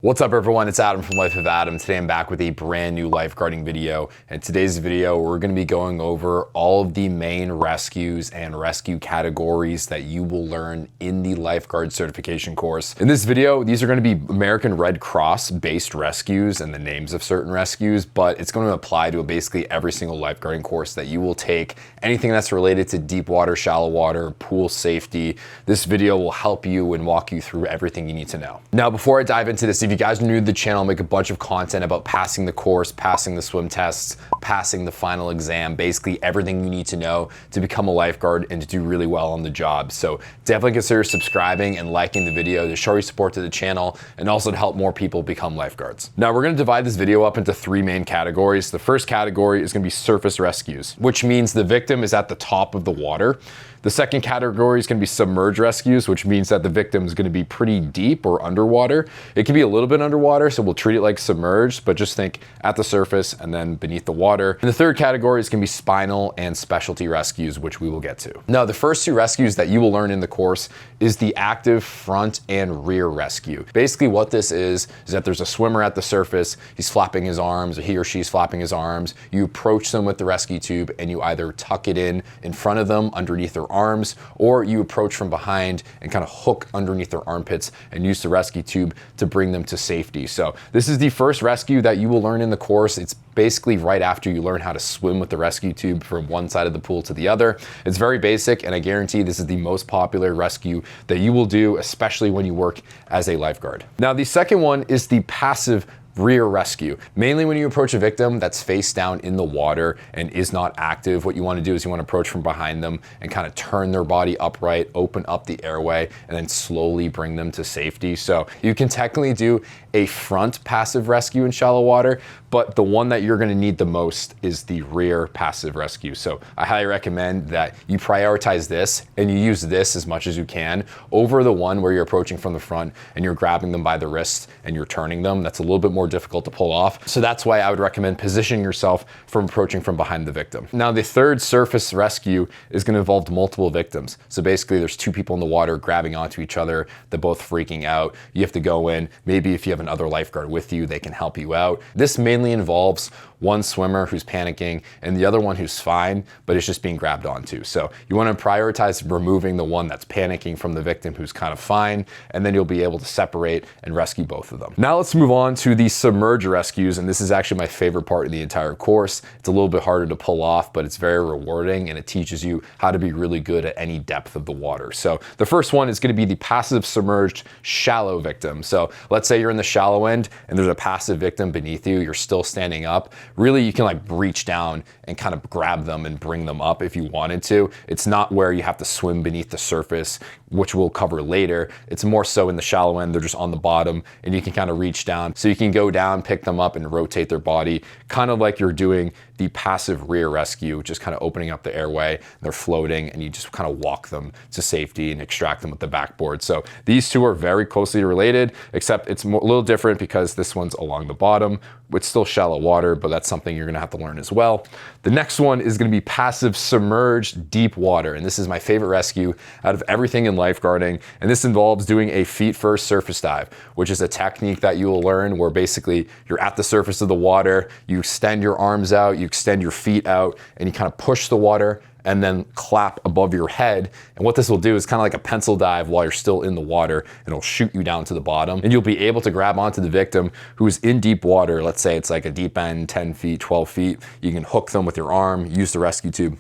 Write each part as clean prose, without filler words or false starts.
What's up everyone, it's Adam from Life of Adam. Today I'm back with a brand new lifeguarding video. In today's video, we're gonna be going over all of the main rescues and rescue categories that you will learn in the lifeguard certification course. In this video, these are gonna be American Red Cross based rescues and the names of certain rescues, but it's gonna apply to basically every single lifeguarding course that you will take. Anything that's related to deep water, shallow water, pool safety, this video will help you and walk you through everything you need to know. Now, before I dive into this, if you guys are new to the channel, I'll make a bunch of content about passing the course, passing the swim tests, passing the final exam, basically everything you need to know to become a lifeguard and to do really well on the job. So definitely consider subscribing and liking the video to show your support to the channel and also to help more people become lifeguards. Now we're gonna divide this video up into three main categories. The first category is gonna be surface rescues, which means the victim is at the top of the water. The second category is gonna be submerged rescues, which means that the victim is gonna be pretty deep or underwater. It can be a little bit underwater, so we'll treat it like submerged, but just think at the surface and then beneath the water. And the third category is gonna be spinal and specialty rescues, which we will get to. Now, the first two rescues that you will learn in the course is the active front and rear rescue. Basically what this is that there's a swimmer at the surface, he's flapping his arms, or he or she's flapping his arms. You approach them with the rescue tube and you either tuck it in front of them underneath their arms, or you approach from behind and kind of hook underneath their armpits and use the rescue tube to bring them to safety. So this is the first rescue that you will learn in the course. It's basically right after you learn how to swim with the rescue tube from one side of the pool to the other. It's very basic, and I guarantee this is the most popular rescue that you will do, especially when you work as a lifeguard. Now, the second one is the passive rear rescue. Mainly when you approach a victim that's face down in the water and is not active, what you want to do is you want to approach from behind them and kind of turn their body upright, open up the airway, and then slowly bring them to safety. So you can technically do a front passive rescue in shallow water, but the one that you're going to need the most is the rear passive rescue. So I highly recommend that you prioritize this and you use this as much as you can over the one where you're approaching from the front and you're grabbing them by the wrist and you're turning them. That's a little bit more difficult to pull off. So that's why I would recommend positioning yourself from approaching from behind the victim. Now, the third surface rescue is going to involve multiple victims. So basically there's two people in the water grabbing onto each other. They're both freaking out. You have to go in. Maybe if you have another lifeguard with you, they can help you out. This mainly involves one swimmer who's panicking and the other one who's fine, but it's just being grabbed onto. So you want to prioritize removing the one that's panicking from the victim who's kind of fine, and then you'll be able to separate and rescue both of them. Now let's move on to the submerged rescues, and this is actually my favorite part of the entire course. It's a little bit harder to pull off, but it's very rewarding and it teaches you how to be really good at any depth of the water. So the first one is going to be the passive submerged shallow victim. So let's say you're in the shallow end and there's a passive victim beneath you, you're still standing up. Really, you can like reach down and kind of grab them and bring them up if you wanted to. It's not where you have to swim beneath the surface, which we'll cover later. It's more so in the shallow end, they're just on the bottom and you can kind of reach down. So you can go down, pick them up and rotate their body, kind of like you're doing the passive rear rescue, which is kind of opening up the airway. They're floating and you just kind of walk them to safety and extract them with the backboard. So these two are very closely related, except it's a little different because this one's along the bottom. It's still shallow water, but that's something you're gonna have to learn as well. The next one is gonna be passive submerged deep water. And this is my favorite rescue out of everything in lifeguarding. And this involves doing a feet first surface dive, which is a technique that you will learn where basically you're at the surface of the water, you extend your arms out, you extend your feet out, and you kind of push the water and then clap above your head. And what this will do is kind of like a pencil dive while you're still in the water, and it'll shoot you down to the bottom. And you'll be able to grab onto the victim who is in deep water. Let's say it's like a deep end, 10 feet, 12 feet. You can hook them with your arm, use the rescue tube,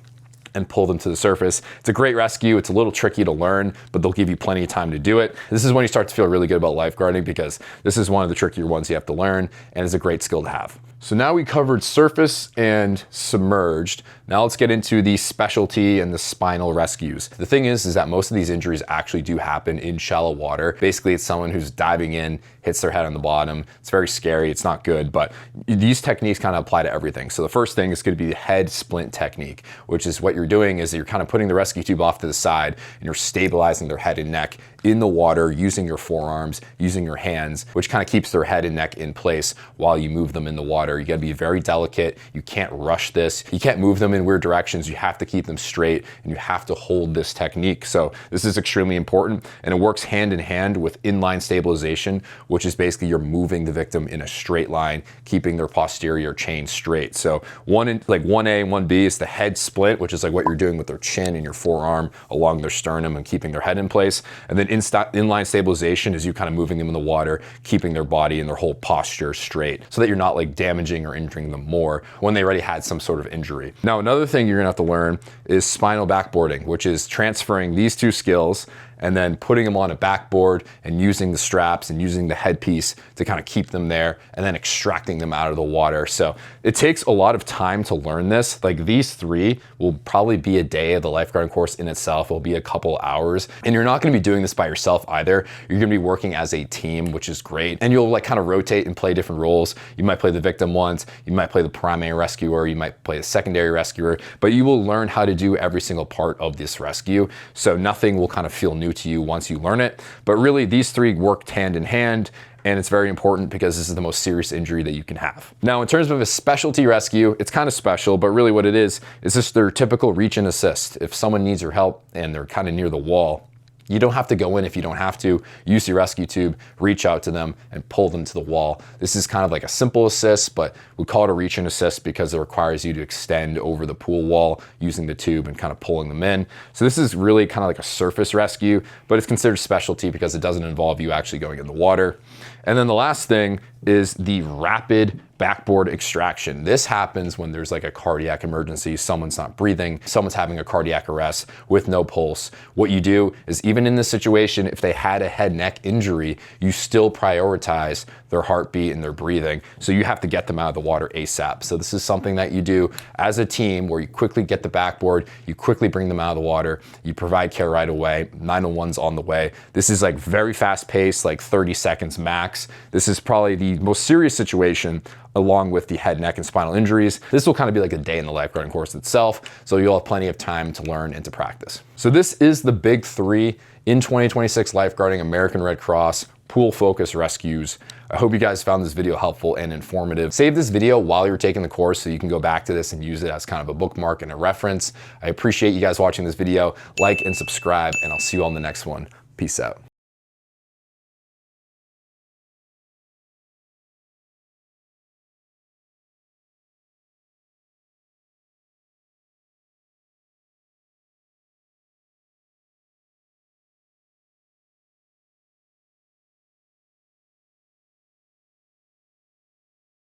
and pull them to the surface. It's a great rescue. It's a little tricky to learn, but they'll give you plenty of time to do it. This is when you start to feel really good about lifeguarding because this is one of the trickier ones you have to learn, and it's a great skill to have. So now we covered surface and submerged. Now let's get into the specialty and the spinal rescues. The thing is that most of these injuries actually do happen in shallow water. Basically, it's someone who's diving in, hits their head on the bottom. It's very scary, it's not good, but these techniques kind of apply to everything. So the first thing is gonna be the head splint technique, which is what you're doing is you're kind of putting the rescue tube off to the side and you're stabilizing their head and neck in the water using your forearms, using your hands, which kind of keeps their head and neck in place while you move them in the water. You gotta be very delicate. You can't rush this. You can't move them in weird directions. You have to keep them straight and you have to hold this technique. So this is extremely important, and it works hand in hand with inline stabilization, which which is basically you're moving the victim in a straight line, keeping their posterior chain straight. So 1A and 1B is the head split, which is like what you're doing with their chin and your forearm along their sternum and keeping their head in place. And then inline stabilization is you kind of moving them in the water, keeping their body and their whole posture straight so that you're not like damaging or injuring them more when they already had some sort of injury. Now, another thing you're gonna have to learn is spinal backboarding, which is transferring these two skills and then putting them on a backboard and using the straps and using the headpiece to kind of keep them there and then extracting them out of the water. So it takes a lot of time to learn this. Like these three will probably be a day of the lifeguarding course in itself. It'll be a couple hours, and you're not gonna be doing this by yourself either. You're gonna be working as a team, which is great. And you'll like kind of rotate and play different roles. You might play the victim once, you might play the primary rescuer, you might play the secondary rescuer, but you will learn how to do every single part of this rescue. So nothing will kind of feel new to you once you learn it. But really these three work hand in hand, and it's very important because this is the most serious injury that you can have. Now, in terms of a specialty rescue, it's kind of special, but really what it is just their typical reach and assist. If someone needs your help and they're kind of near the wall, you don't have to go in if you don't have to. Use your rescue tube, reach out to them and pull them to the wall. This is kind of like a simple assist, but we call it a reach and assist because it requires you to extend over the pool wall using the tube and kind of pulling them in. So this is really kind of like a surface rescue, but it's considered specialty because it doesn't involve you actually going in the water. And then the last thing is the rapid backboard extraction. This happens when there's like a cardiac emergency, someone's not breathing, someone's having a cardiac arrest with no pulse. What you do is even in this situation, if they had a head neck injury, you still prioritize their heartbeat and their breathing. So you have to get them out of the water ASAP. So this is something that you do as a team where you quickly get the backboard, you quickly bring them out of the water, you provide care right away, 911's on the way. This is like very fast paced, like 30 seconds max. This is probably the most serious situation along with the head, neck, and spinal injuries. This will kind of be like a day in the lifeguarding course itself, so you'll have plenty of time to learn and to practice. So this is the big three in 2026 lifeguarding American Red Cross pool focus rescues. I hope you guys found this video helpful and informative. Save this video while you're taking the course so you can go back to this and use it as kind of a bookmark and a reference. I appreciate you guys watching this video. Like and subscribe, and I'll see you on the next one. Peace out.